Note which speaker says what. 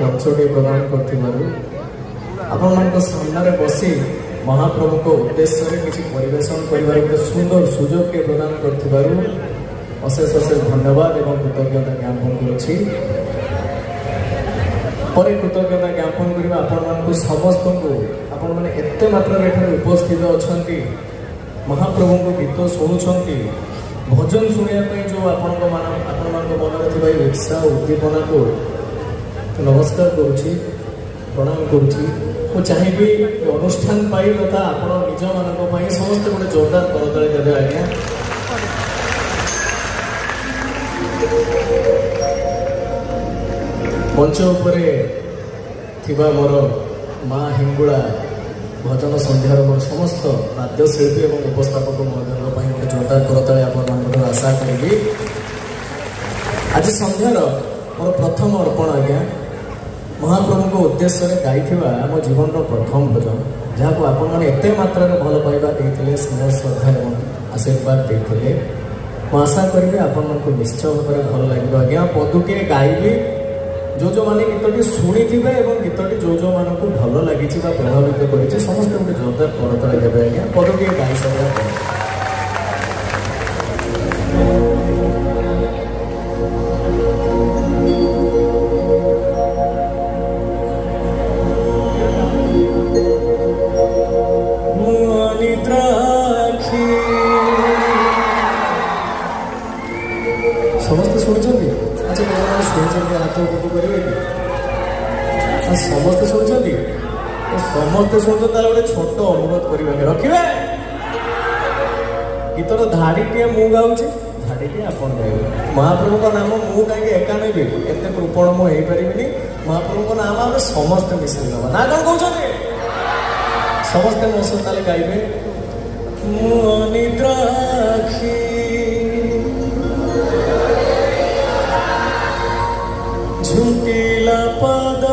Speaker 1: मंचटी प्रदान कर सामने बसी महाप्रभु को उद्देश्य किसी परिवेशन कर सुंदर सुजोग के प्रदान कर अशेष अशेष धन्यवाद एवं कृतज्ञता ज्ञापन करुच्ची। कृतज्ञता ज्ञापन करवा आपण समस्त को आपण मैंने एत मात्रा उपस्थित अच्छा महाप्रभु को गीत शुणुंट भजन शुणापी जो आपण मन में उत्साह उद्दीपना को नमस्कार करुच्ची प्रणाम करुच्ची। ମୁଁ ଚାହିଁବି ଅନୁଷ୍ଠାନ ପାଇଁ ତଥା ଆପଣ ନିଜମାନଙ୍କ ପାଇଁ ସମସ୍ତେ ଗୋଟେ ଜୋରଦାର କରତାଳି ଦେବେ ଆଜ୍ଞା। ମଞ୍ଚ ଉପରେ ଥିବା ମୋର ମା ହିଙ୍ଗୁଳା ଭଜନ ସନ୍ଧ୍ୟାର ମୋର ସମସ୍ତ ବାଦ୍ୟଶିଳ୍ପୀ ଏବଂ ଉପସ୍ଥାପକ ମହୋଦୟଙ୍କ ପାଇଁ ଗୋଟେ ଜୋରଦାର କରତାଳି ଆପଣମାନଙ୍କର ଆଶା କରିବି। ଆଜି ସନ୍ଧ୍ୟାର ମୋର ପ୍ରଥମ ଅର୍ପଣ ଆଜ୍ଞା महाप्रभु को उद्देश्य गाई आम जीवन प्रथम भजन जहाँ को आपण मैंने एत मात्रा भल पाइबा देते स्नेह श्रद्धा एवं आशीर्वाद देते मुझे आशा करी आपण को निश्चय भाव भल लगे आज्ञा पदुटे गाइबी जो मैंने गीतटी शुणी थे और गीतटी जो मानक भल लगी प्रभावित कर समस्त गोटे जोरदार करताली देवे आज्ञा पदुटे गाई सारा समस्ते शुणी अच्छा कौन शुणी हाथ उपभोग करेंगे कि समस्ते शुणी समस्ते शुणुं गोटे छोट अनुरोध करेंगे रखिए गीतर धाड़ीटे मु गाँचे धाड़ीटे आप गाइबे महाप्रभु का नाम मु कहीं एका नेबी एत कृपण मुझे पारि महाप्रभु का नाम आम समस्ते मिसिक ना ना कौन कहते समस्ते मो सहित गाइबे निद्राखी झुंकिला पाद